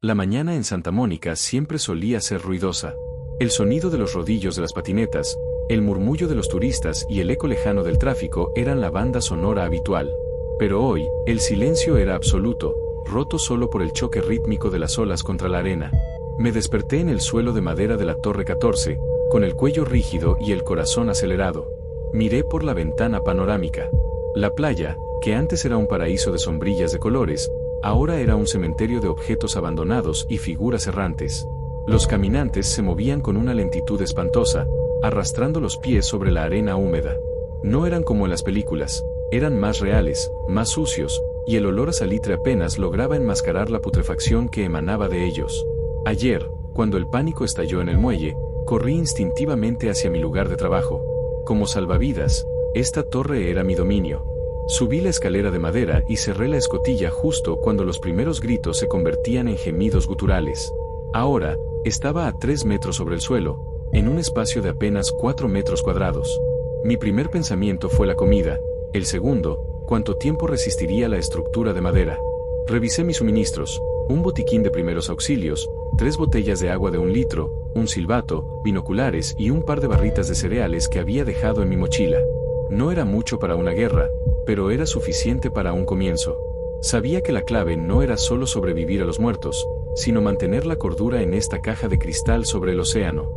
La mañana en Santa Mónica siempre solía ser ruidosa. El sonido de los rodillos de las patinetas, el murmullo de los turistas y el eco lejano del tráfico eran la banda sonora habitual. Pero hoy, el silencio era absoluto, roto solo por el choque rítmico de las olas contra la arena. Me desperté en el suelo de madera de la Torre 14, con el cuello rígido y el corazón acelerado. Miré por la ventana panorámica. La playa, que antes era un paraíso de sombrillas de colores, ahora era un cementerio de objetos abandonados y figuras errantes. Los caminantes se movían con una lentitud espantosa, arrastrando los pies sobre la arena húmeda. No eran como en las películas, eran más reales, más sucios, y el olor a salitre apenas lograba enmascarar la putrefacción que emanaba de ellos. Ayer, cuando el pánico estalló en el muelle, corrí instintivamente hacia mi lugar de trabajo. Como salvavidas, esta torre era mi dominio. Subí la escalera de madera y cerré la escotilla justo cuando los primeros gritos se convertían en gemidos guturales. Ahora, estaba a 3 metros sobre el suelo, en un espacio de apenas 4 metros cuadrados. Mi primer pensamiento fue la comida, el segundo, cuánto tiempo resistiría la estructura de madera. Revisé mis suministros, un botiquín de primeros auxilios, 3 botellas de agua de 1 litro, un silbato, binoculares y un par de barritas de cereales que había dejado en mi mochila. No era mucho para una guerra, pero era suficiente para un comienzo. Sabía que la clave no era solo sobrevivir a los muertos, sino mantener la cordura en esta caja de cristal sobre el océano.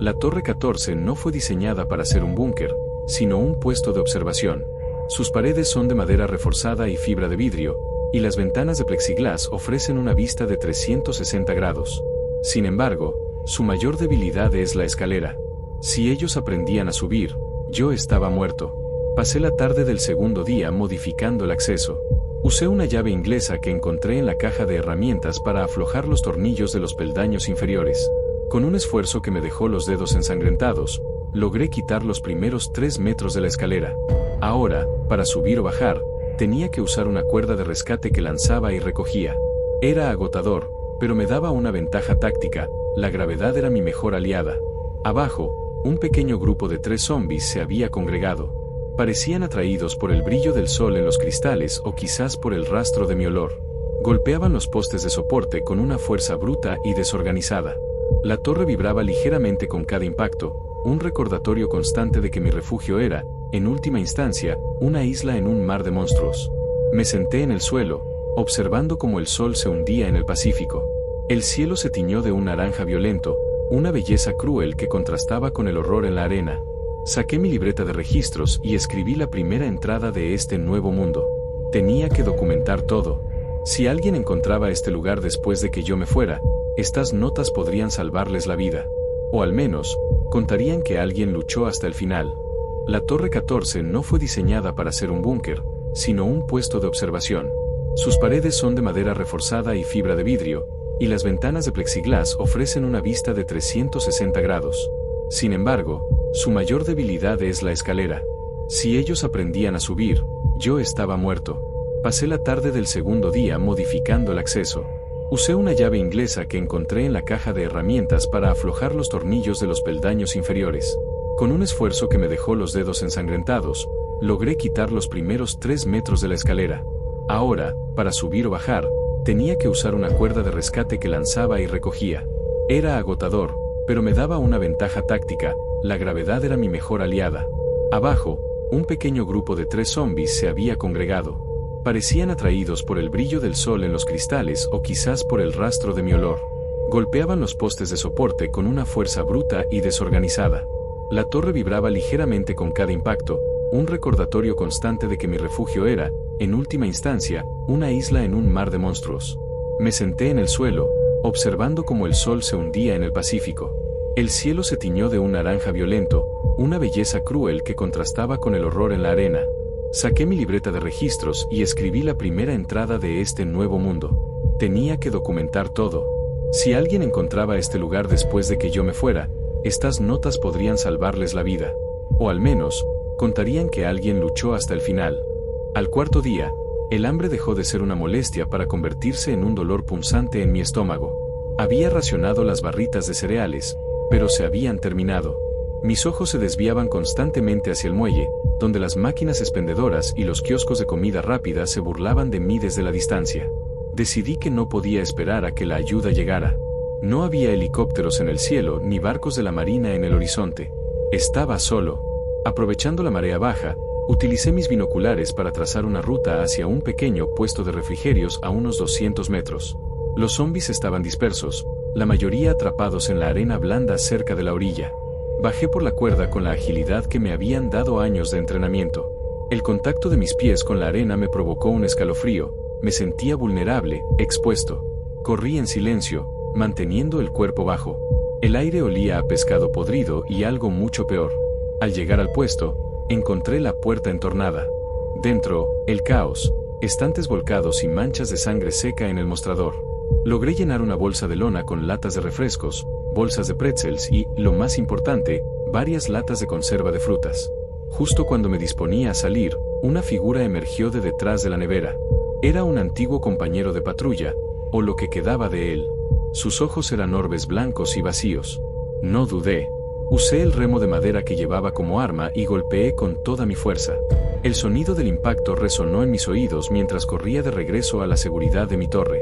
La Torre 14 no fue diseñada para ser un búnker, sino un puesto de observación. Sus paredes son de madera reforzada y fibra de vidrio, y las ventanas de plexiglas ofrecen una vista de 360 grados. Sin embargo, su mayor debilidad es la escalera. Si ellos aprendían a subir, yo estaba muerto. Pasé la tarde del segundo día modificando el acceso. Usé una llave inglesa que encontré en la caja de herramientas para aflojar los tornillos de los peldaños inferiores. Con un esfuerzo que me dejó los dedos ensangrentados, logré quitar los primeros 3 metros de la escalera. Ahora, para subir o bajar, tenía que usar una cuerda de rescate que lanzaba y recogía. Era agotador, pero me daba una ventaja táctica, la gravedad era mi mejor aliada. Abajo, un pequeño grupo de 3 zombies se había congregado. Parecían atraídos por el brillo del sol en los cristales o quizás por el rastro de mi olor. Golpeaban los postes de soporte con una fuerza bruta y desorganizada. La torre vibraba ligeramente con cada impacto, un recordatorio constante de que mi refugio era, en última instancia, una isla en un mar de monstruos. Me senté en el suelo, observando cómo el sol se hundía en el Pacífico. El cielo se tiñó de un naranja violento, una belleza cruel que contrastaba con el horror en la arena. Saqué mi libreta de registros y escribí la primera entrada de este nuevo mundo. Tenía que documentar todo. Si alguien encontraba este lugar después de que yo me fuera, estas notas podrían salvarles la vida. O al menos, contarían que alguien luchó hasta el final. La Torre 14 no fue diseñada para ser un búnker, sino un puesto de observación. Sus paredes son de madera reforzada y fibra de vidrio, y las ventanas de plexiglas ofrecen una vista de 360 grados. Sin embargo, su mayor debilidad es la escalera. Si ellos aprendían a subir, yo estaba muerto. Pasé la tarde del segundo día modificando el acceso. Usé una llave inglesa que encontré en la caja de herramientas para aflojar los tornillos de los peldaños inferiores. Con un esfuerzo que me dejó los dedos ensangrentados, logré quitar los primeros 3 metros de la escalera. Ahora, para subir o bajar, tenía que usar una cuerda de rescate que lanzaba y recogía. Era agotador, pero me daba una ventaja táctica, la gravedad era mi mejor aliada. Abajo, un pequeño grupo de 3 zombies se había congregado. Parecían atraídos por el brillo del sol en los cristales o quizás por el rastro de mi olor. Golpeaban los postes de soporte con una fuerza bruta y desorganizada. La torre vibraba ligeramente con cada impacto, un recordatorio constante de que mi refugio era, en última instancia, una isla en un mar de monstruos. Me senté en el suelo, observando cómo el sol se hundía en el Pacífico. El cielo se tiñó de un naranja violento, una belleza cruel que contrastaba con el horror en la arena. Saqué mi libreta de registros y escribí la primera entrada de este nuevo mundo. Tenía que documentar todo. Si alguien encontraba este lugar después de que yo me fuera, estas notas podrían salvarles la vida. O al menos, contarían que alguien luchó hasta el final. Al cuarto día, el hambre dejó de ser una molestia para convertirse en un dolor punzante en mi estómago. Había racionado las barritas de cereales, pero se habían terminado. Mis ojos se desviaban constantemente hacia el muelle, donde las máquinas expendedoras y los kioscos de comida rápida se burlaban de mí desde la distancia. Decidí que no podía esperar a que la ayuda llegara. No había helicópteros en el cielo ni barcos de la marina en el horizonte. Estaba solo. Aprovechando la marea baja, utilicé mis binoculares para trazar una ruta hacia un pequeño puesto de refrigerios a unos 200 metros. Los zombis estaban dispersos, la mayoría atrapados en la arena blanda cerca de la orilla. Bajé por la cuerda con la agilidad que me habían dado años de entrenamiento. El contacto de mis pies con la arena me provocó un escalofrío, me sentía vulnerable, expuesto. Corrí en silencio, manteniendo el cuerpo bajo. El aire olía a pescado podrido y algo mucho peor. Al llegar al puesto, encontré la puerta entornada. Dentro, el caos, estantes volcados y manchas de sangre seca en el mostrador. Logré llenar una bolsa de lona con latas de refrescos, bolsas de pretzels y, lo más importante, varias latas de conserva de frutas. Justo cuando me disponía a salir, una figura emergió de detrás de la nevera. Era un antiguo compañero de patrulla, o lo que quedaba de él. Sus ojos eran orbes blancos y vacíos. No dudé. Usé el remo de madera que llevaba como arma y golpeé con toda mi fuerza. El sonido del impacto resonó en mis oídos mientras corría de regreso a la seguridad de mi torre.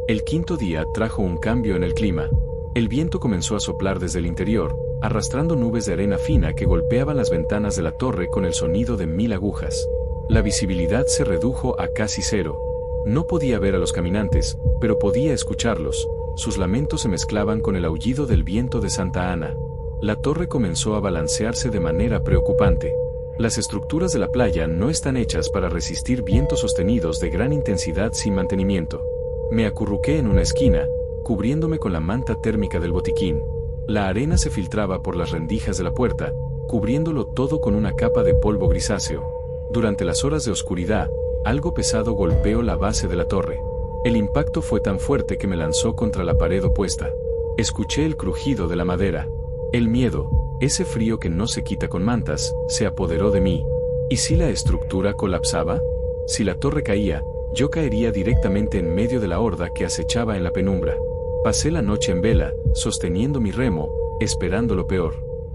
El quinto día trajo un cambio en el clima. El viento comenzó a soplar desde el interior, arrastrando nubes de arena fina que golpeaban las ventanas de la torre con el sonido de 1000 agujas. La visibilidad se redujo a casi cero. No podía ver a los caminantes, pero podía escucharlos. Sus lamentos se mezclaban con el aullido del viento de Santa Ana. La torre comenzó a balancearse de manera preocupante. Las estructuras de la playa no están hechas para resistir vientos sostenidos de gran intensidad sin mantenimiento. Me acurruqué en una esquina, cubriéndome con la manta térmica del botiquín. La arena se filtraba por las rendijas de la puerta, cubriéndolo todo con una capa de polvo grisáceo. Durante las horas de oscuridad, algo pesado golpeó la base de la torre. El impacto fue tan fuerte que me lanzó contra la pared opuesta. Escuché el crujido de la madera. El miedo, ese frío que no se quita con mantas, se apoderó de mí. ¿Y si la estructura colapsaba? Si la torre caía, yo caería directamente en medio de la horda que acechaba en la penumbra. Pasé la noche en vela, sosteniendo mi remo, esperando lo peor.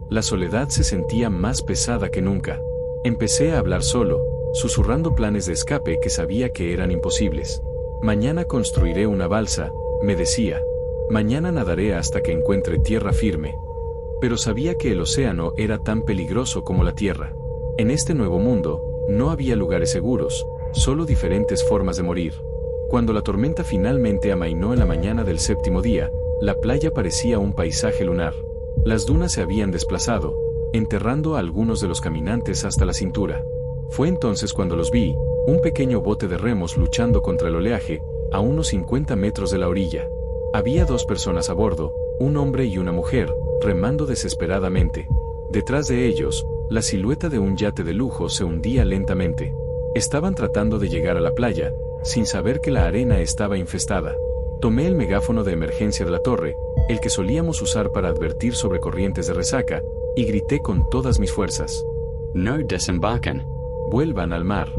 La soledad se sentía más pesada que nunca. Empecé a hablar solo, susurrando planes de escape que sabía que eran imposibles. Mañana construiré una balsa, me decía. Mañana nadaré hasta que encuentre tierra firme. Pero sabía que el océano era tan peligroso como la tierra. En este nuevo mundo, no había lugares seguros, solo diferentes formas de morir. Cuando la tormenta finalmente amainó en la mañana del séptimo día, la playa parecía un paisaje lunar. Las dunas se habían desplazado, enterrando a algunos de los caminantes hasta la cintura. Fue entonces cuando los vi, un pequeño bote de remos luchando contra el oleaje, a unos 50 metros de la orilla. Había 2 personas a bordo, un hombre y una mujer, remando desesperadamente. Detrás de ellos, la silueta de un yate de lujo se hundía lentamente. Estaban tratando de llegar a la playa, sin saber que la arena estaba infestada. Tomé el megáfono de emergencia de la torre, el que solíamos usar para advertir sobre corrientes de resaca, y grité con todas mis fuerzas. No desembarquen. Vuelvan al mar.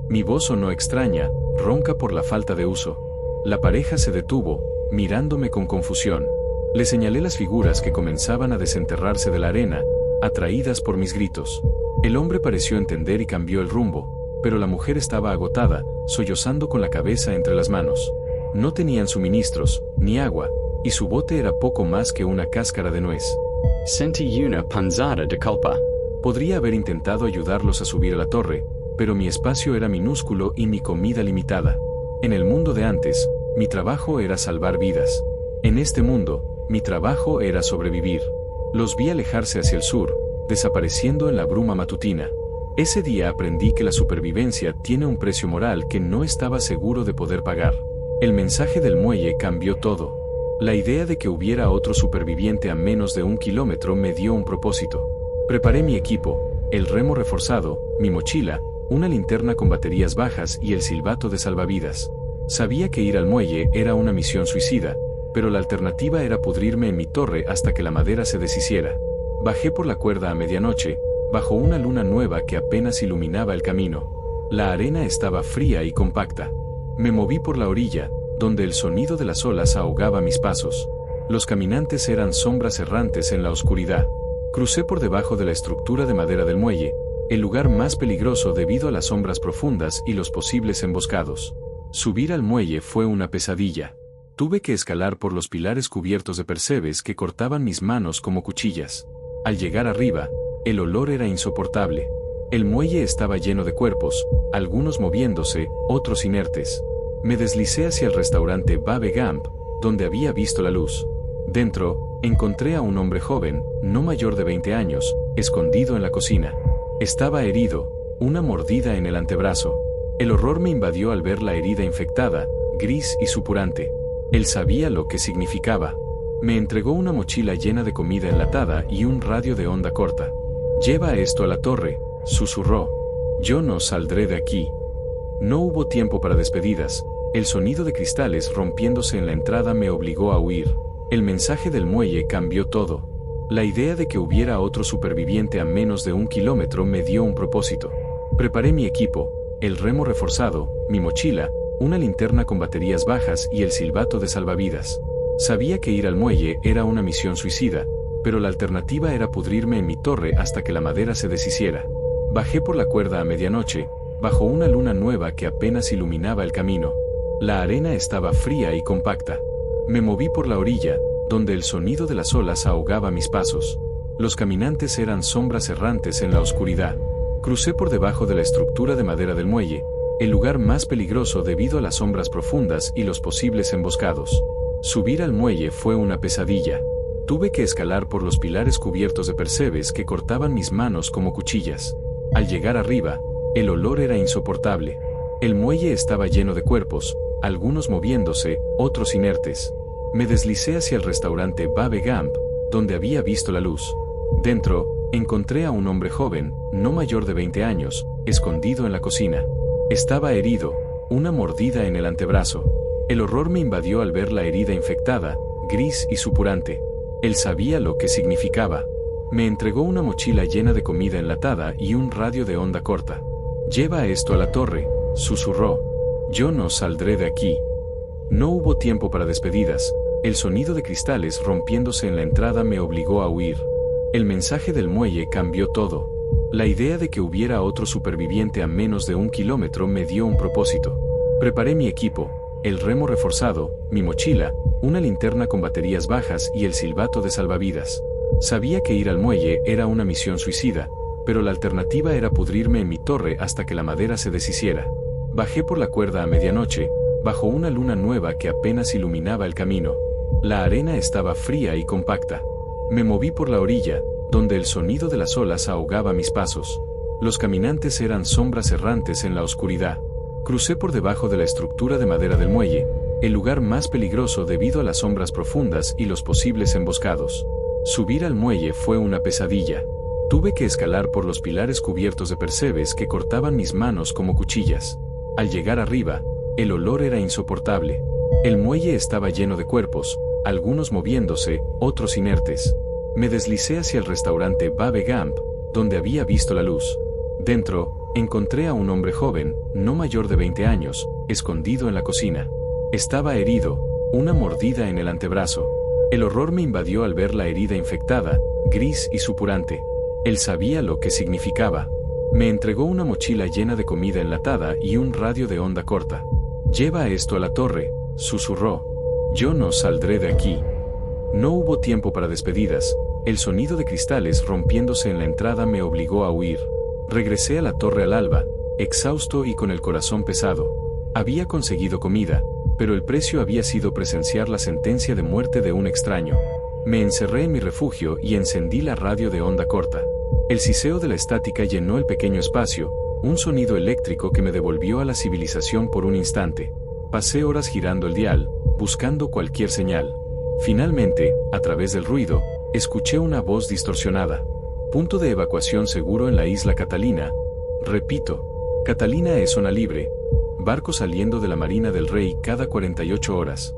Mi voz sonó extraña, ronca por la falta de uso. La pareja se detuvo, mirándome con confusión. Le señalé las figuras que comenzaban a desenterrarse de la arena, atraídas por mis gritos. El hombre pareció entender y cambió el rumbo, pero la mujer estaba agotada, sollozando con la cabeza entre las manos. No tenían suministros, ni agua, y su bote era poco más que una cáscara de nuez. Sentí una panzada de culpa. Podría haber intentado ayudarlos a subir a la torre, pero mi espacio era minúsculo y mi comida limitada. En el mundo de antes, mi trabajo era salvar vidas. En este mundo, mi trabajo era sobrevivir. Los vi alejarse hacia el sur, desapareciendo en la bruma matutina. Ese día aprendí que la supervivencia tiene un precio moral que no estaba seguro de poder pagar. El mensaje del muelle cambió todo. La idea de que hubiera otro superviviente a menos de 1 kilómetro me dio un propósito. Preparé mi equipo, el remo reforzado, mi mochila, una linterna con baterías bajas y el silbato de salvavidas. Sabía que ir al muelle era una misión suicida, pero la alternativa era pudrirme en mi torre hasta que la madera se deshiciera. Bajé por la cuerda a medianoche, bajo una luna nueva que apenas iluminaba el camino. La arena estaba fría y compacta. Me moví por la orilla, donde el sonido de las olas ahogaba mis pasos. Los caminantes eran sombras errantes en la oscuridad. Crucé por debajo de la estructura de madera del muelle, el lugar más peligroso debido a las sombras profundas y los posibles emboscados. Subir al muelle fue una pesadilla. Tuve que escalar por los pilares cubiertos de percebes que cortaban mis manos como cuchillas. Al llegar arriba, el olor era insoportable. El muelle estaba lleno de cuerpos, algunos moviéndose, otros inertes. Me deslicé hacia el restaurante Babe Gamp, donde había visto la luz. Dentro, encontré a un hombre joven, no mayor de 20 años, escondido en la cocina. Estaba herido, una mordida en el antebrazo. El horror me invadió al ver la herida infectada, gris y supurante. Él sabía lo que significaba. Me entregó una mochila llena de comida enlatada y un radio de onda corta. «Lleva esto a la torre», susurró. «Yo no saldré de aquí». No hubo tiempo para despedidas. El sonido de cristales rompiéndose en la entrada me obligó a huir. El mensaje del muelle cambió todo. La idea de que hubiera otro superviviente a menos de 1 kilómetro me dio un propósito. Preparé mi equipo, el remo reforzado, mi mochila, una linterna con baterías bajas y el silbato de salvavidas. Sabía que ir al muelle era una misión suicida, pero la alternativa era pudrirme en mi torre hasta que la madera se deshiciera. Bajé por la cuerda a medianoche, bajo una luna nueva que apenas iluminaba el camino. La arena estaba fría y compacta. Me moví por la orilla, donde el sonido de las olas ahogaba mis pasos. Los caminantes eran sombras errantes en la oscuridad. Crucé por debajo de la estructura de madera del muelle, el lugar más peligroso debido a las sombras profundas y los posibles emboscados. Subir al muelle fue una pesadilla. Tuve que escalar por los pilares cubiertos de percebes que cortaban mis manos como cuchillas. Al llegar arriba, el olor era insoportable. El muelle estaba lleno de cuerpos, algunos moviéndose, otros inertes. Me deslicé hacia el restaurante Babe Gamp, donde había visto la luz. Dentro, encontré a un hombre joven, no mayor de 20 años, escondido en la cocina. Estaba herido, una mordida en el antebrazo. El horror me invadió al ver la herida infectada, gris y supurante. Él sabía lo que significaba. Me entregó una mochila llena de comida enlatada y un radio de onda corta. «Lleva esto a la torre», susurró. «Yo no saldré de aquí». No hubo tiempo para despedidas. El sonido de cristales rompiéndose en la entrada me obligó a huir. El mensaje del muelle cambió todo. La idea de que hubiera otro superviviente a menos de 1 kilómetro me dio un propósito. Preparé mi equipo, el remo reforzado, mi mochila, una linterna con baterías bajas y el silbato de salvavidas. Sabía que ir al muelle era una misión suicida, pero la alternativa era pudrirme en mi torre hasta que la madera se deshiciera. Bajé por la cuerda a medianoche, bajo una luna nueva que apenas iluminaba el camino. La arena estaba fría y compacta. Me moví por la orilla, donde el sonido de las olas ahogaba mis pasos. Los caminantes eran sombras errantes en la oscuridad. Crucé por debajo de la estructura de madera del muelle, el lugar más peligroso debido a las sombras profundas y los posibles emboscados. Subir al muelle fue una pesadilla. Tuve que escalar por los pilares cubiertos de percebes que cortaban mis manos como cuchillas. Al llegar arriba, el olor era insoportable. El muelle estaba lleno de cuerpos, algunos moviéndose, otros inertes. Me deslicé hacia el restaurante Babe Gamp, donde había visto la luz. Dentro, encontré a un hombre joven, no mayor de 20 años, escondido en la cocina. Estaba herido, una mordida en el antebrazo. El horror me invadió al ver la herida infectada, gris y supurante. Él sabía lo que significaba. Me entregó una mochila llena de comida enlatada y un radio de onda corta. «Lleva esto a la torre», susurró. «Yo no saldré de aquí». No hubo tiempo para despedidas. El sonido de cristales rompiéndose en la entrada me obligó a huir. Regresé a la torre al alba, exhausto y con el corazón pesado. Había conseguido comida, pero el precio había sido presenciar la sentencia de muerte de un extraño. Me encerré en mi refugio y encendí la radio de onda corta. El siseo de la estática llenó el pequeño espacio, un sonido eléctrico que me devolvió a la civilización por un instante. Pasé horas girando el dial, buscando cualquier señal. Finalmente, a través del ruido, escuché una voz distorsionada. «Punto de evacuación seguro en la isla Catalina». Repito, Catalina es zona libre. Barco saliendo de la Marina del Rey cada 48 horas.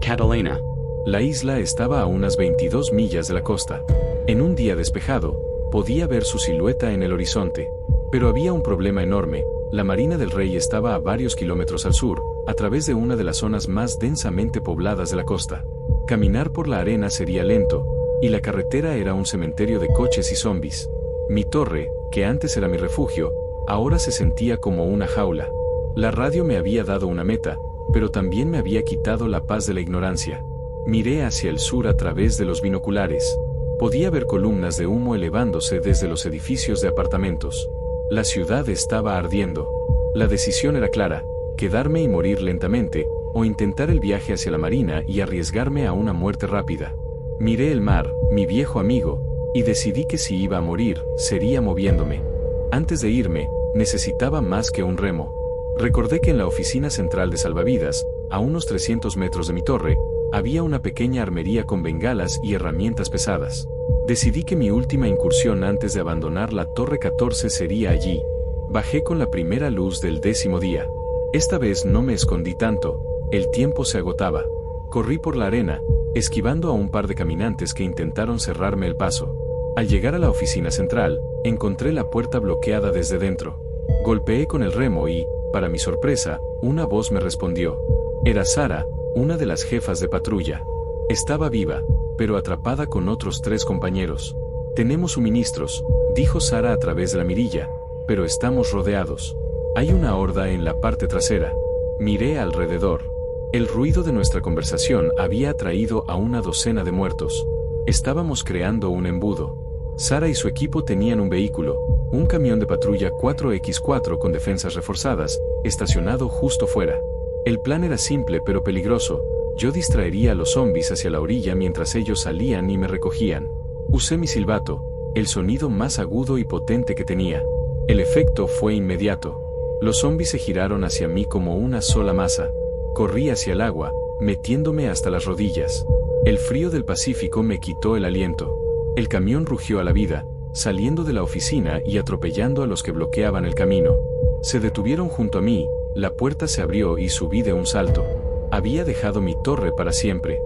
Catalina. La isla estaba a unas 22 millas de la costa. En un día despejado, podía ver su silueta en el horizonte. Pero había un problema enorme. La Marina del Rey estaba a varios kilómetros al sur, a través de una de las zonas más densamente pobladas de la costa. Caminar por la arena sería lento, y la carretera era un cementerio de coches y zombies. Mi torre, que antes era mi refugio, ahora se sentía como una jaula. La radio me había dado una meta, pero también me había quitado la paz de la ignorancia. Miré hacia el sur a través de los binoculares. Podía ver columnas de humo elevándose desde los edificios de apartamentos. La ciudad estaba ardiendo. La decisión era clara: quedarme y morir lentamente, o intentar el viaje hacia la marina y arriesgarme a una muerte rápida. Miré el mar, mi viejo amigo, y decidí que si iba a morir, sería moviéndome. Antes de irme, necesitaba más que un remo. Recordé que en la oficina central de salvavidas, a unos 300 metros de mi torre, había una pequeña armería con bengalas y herramientas pesadas. Decidí que mi última incursión antes de abandonar la Torre 14 sería allí. Bajé con la primera luz del 10º día. Esta vez no me escondí tanto, el tiempo se agotaba. Corrí por la arena, esquivando a un par de caminantes que intentaron cerrarme el paso. Al llegar a la oficina central, encontré la puerta bloqueada desde dentro. Golpeé con el remo y, para mi sorpresa, una voz me respondió. Era Sara, una de las jefas de patrulla. Estaba viva, pero atrapada con otros 3 compañeros. «Tenemos suministros», dijo Sara a través de la mirilla, «pero estamos rodeados. Hay una horda en la parte trasera». Miré alrededor. El ruido de nuestra conversación había atraído a una docena de muertos. Estábamos creando un embudo. Sara y su equipo tenían un vehículo, un camión de patrulla 4x4 con defensas reforzadas, estacionado justo fuera. El plan era simple pero peligroso. Yo distraería a los zombies hacia la orilla mientras ellos salían y me recogían. Usé mi silbato, el sonido más agudo y potente que tenía. El efecto fue inmediato. Los zombies se giraron hacia mí como una sola masa. Corrí hacia el agua, metiéndome hasta las rodillas. El frío del Pacífico me quitó el aliento. El camión rugió a la vida, saliendo de la oficina y atropellando a los que bloqueaban el camino. Se detuvieron junto a mí, la puerta se abrió y subí de un salto. Había dejado mi torre para siempre.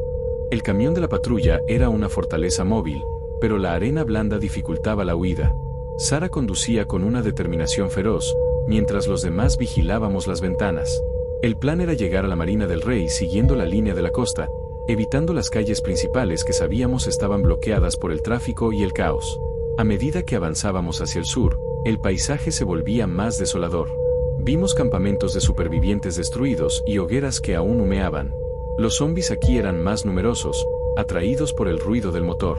El camión de la patrulla era una fortaleza móvil, pero la arena blanda dificultaba la huida. Sara conducía con una determinación feroz, mientras los demás vigilábamos las ventanas. El plan era llegar a la Marina del Rey siguiendo la línea de la costa, evitando las calles principales que sabíamos estaban bloqueadas por el tráfico y el caos. A medida que avanzábamos hacia el sur, el paisaje se volvía más desolador. Vimos campamentos de supervivientes destruidos y hogueras que aún humeaban. Los zombies aquí eran más numerosos, atraídos por el ruido del motor.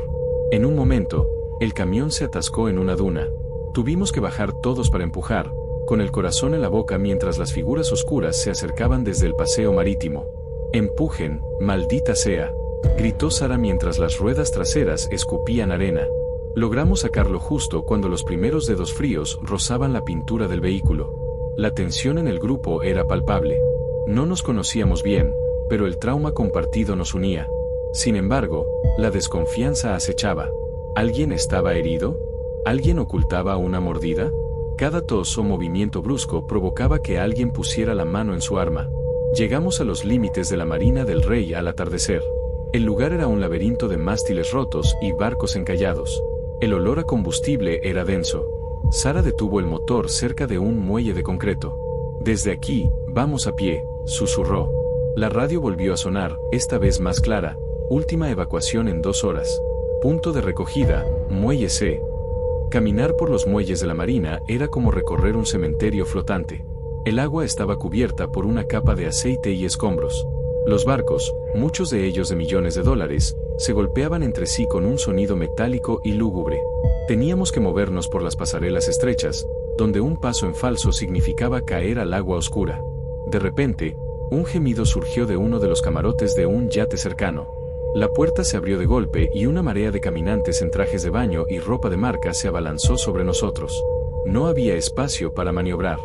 En un momento, el camión se atascó en una duna. Tuvimos que bajar todos para empujar, con el corazón en la boca mientras las figuras oscuras se acercaban desde el paseo marítimo. «Empujen, maldita sea», gritó Sara mientras las ruedas traseras escupían arena. Logramos sacarlo justo cuando los primeros dedos fríos rozaban la pintura del vehículo. La tensión en el grupo era palpable. No nos conocíamos bien, pero el trauma compartido nos unía. Sin embargo, la desconfianza acechaba. ¿Alguien estaba herido? ¿Alguien ocultaba una mordida? Cada tos o movimiento brusco provocaba que alguien pusiera la mano en su arma. Llegamos a los límites de la Marina del Rey al atardecer. El lugar era un laberinto de mástiles rotos y barcos encallados. El olor a combustible era denso. Sara detuvo el motor cerca de un muelle de concreto. «Desde aquí, vamos a pie», susurró. La radio volvió a sonar, esta vez más clara. «Última evacuación en 2 horas. Punto de recogida, muelle C». Caminar por los muelles de la marina era como recorrer un cementerio flotante. El agua estaba cubierta por una capa de aceite y escombros. Los barcos, muchos de ellos de millones de dólares, se golpeaban entre sí con un sonido metálico y lúgubre. Teníamos que movernos por las pasarelas estrechas, donde un paso en falso significaba caer al agua oscura. De repente, un gemido surgió de uno de los camarotes de un yate cercano. La puerta se abrió de golpe y una marea de caminantes en trajes de baño y ropa de marca se abalanzó sobre nosotros. No había espacio para maniobrar.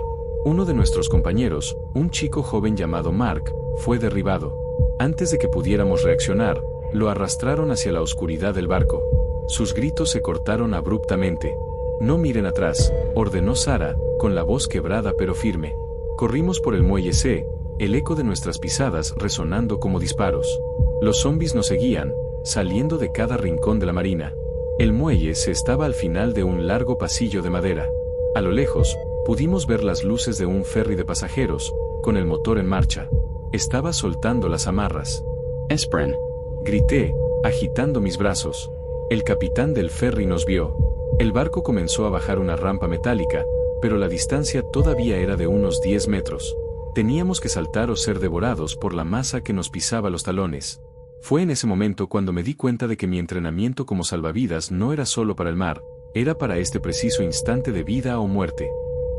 Uno de nuestros compañeros, un chico joven llamado Mark, fue derribado. Antes de que pudiéramos reaccionar, lo arrastraron hacia la oscuridad del barco. Sus gritos se cortaron abruptamente. «No miren atrás», ordenó Sara, con la voz quebrada pero firme. Corrimos por el muelle C, el eco de nuestras pisadas resonando como disparos. Los zombies nos seguían, saliendo de cada rincón de la marina. El muelle se estaba al final de un largo pasillo de madera. A lo lejos, pudimos ver las luces de un ferry de pasajeros, con el motor en marcha. Estaba soltando las amarras. «Espren», grité, agitando mis brazos. El capitán del ferry nos vio. El barco comenzó a bajar una rampa metálica, pero la distancia todavía era de unos 10 metros. Teníamos que saltar o ser devorados por la masa que nos pisaba los talones. Fue en ese momento cuando me di cuenta de que mi entrenamiento como salvavidas no era solo para el mar, era para este preciso instante de vida o muerte.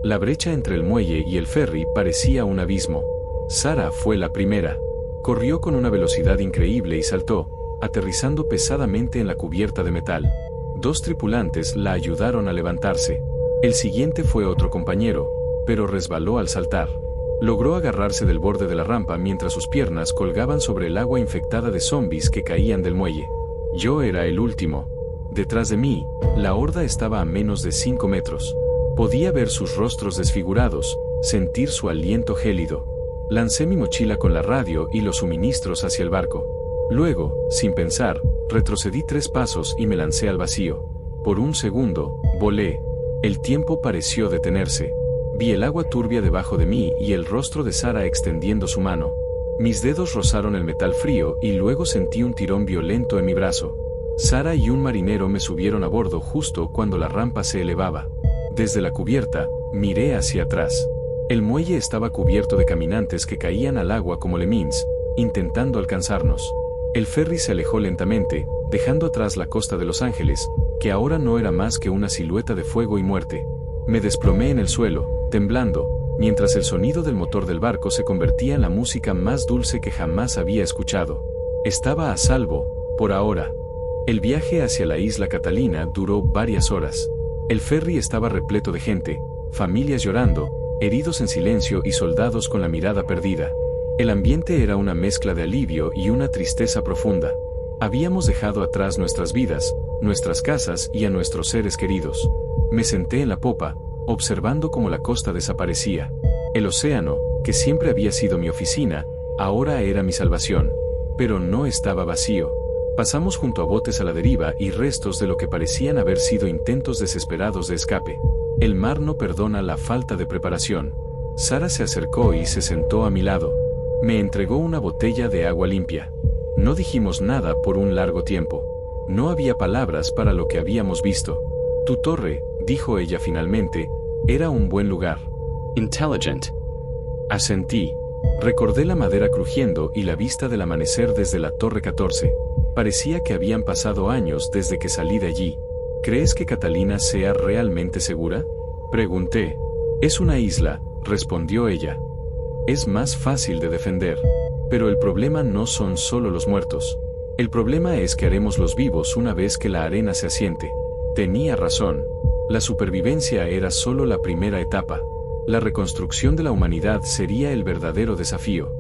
La brecha entre el muelle y el ferry parecía un abismo. Sarah fue la primera. Corrió con una velocidad increíble y saltó, aterrizando pesadamente en la cubierta de metal. 2 tripulantes la ayudaron a levantarse. El siguiente fue otro compañero, pero resbaló al saltar. Logró agarrarse del borde de la rampa mientras sus piernas colgaban sobre el agua infectada de zombies que caían del muelle. Yo era el último. Detrás de mí, la horda estaba a menos de 5 metros. Podía ver sus rostros desfigurados, sentir su aliento gélido. Lancé mi mochila con la radio y los suministros hacia el barco. Luego, sin pensar, retrocedí 3 pasos y me lancé al vacío. Por un segundo, volé. El tiempo pareció detenerse. Vi el agua turbia debajo de mí y el rostro de Sarah extendiendo su mano. Mis dedos rozaron el metal frío y luego sentí un tirón violento en mi brazo. Sarah y un marinero me subieron a bordo justo cuando la rampa se elevaba. Desde la cubierta, miré hacia atrás. El muelle estaba cubierto de caminantes que caían al agua como lemmings, intentando alcanzarnos. El ferry se alejó lentamente, dejando atrás la costa de Los Ángeles, que ahora no era más que una silueta de fuego y muerte. Me desplomé en el suelo, temblando, mientras el sonido del motor del barco se convertía en la música más dulce que jamás había escuchado. Estaba a salvo, por ahora. El viaje hacia la isla Catalina duró varias horas. El ferry estaba repleto de gente, familias llorando, heridos en silencio y soldados con la mirada perdida. El ambiente era una mezcla de alivio y una tristeza profunda. Habíamos dejado atrás nuestras vidas, nuestras casas y a nuestros seres queridos. Me senté en la popa, observando cómo la costa desaparecía. El océano, que siempre había sido mi oficina, ahora era mi salvación. Pero no estaba vacío. Pasamos junto a botes a la deriva y restos de lo que parecían haber sido intentos desesperados de escape. El mar no perdona la falta de preparación. Sarah se acercó y se sentó a mi lado. Me entregó una botella de agua limpia. No dijimos nada por un largo tiempo. No había palabras para lo que habíamos visto. Tu torre, dijo ella finalmente, era un buen lugar. Intelligent. Asentí. Recordé la madera crujiendo y la vista del amanecer desde la Torre 14. Parecía que habían pasado años desde que salí de allí. ¿Crees que Catalina sea realmente segura? Pregunté. Es una isla, respondió ella. Es más fácil de defender. Pero el problema no son solo los muertos. El problema es que haremos los vivos una vez que la arena se asiente. Tenía razón. La supervivencia era solo la primera etapa. La reconstrucción de la humanidad sería el verdadero desafío.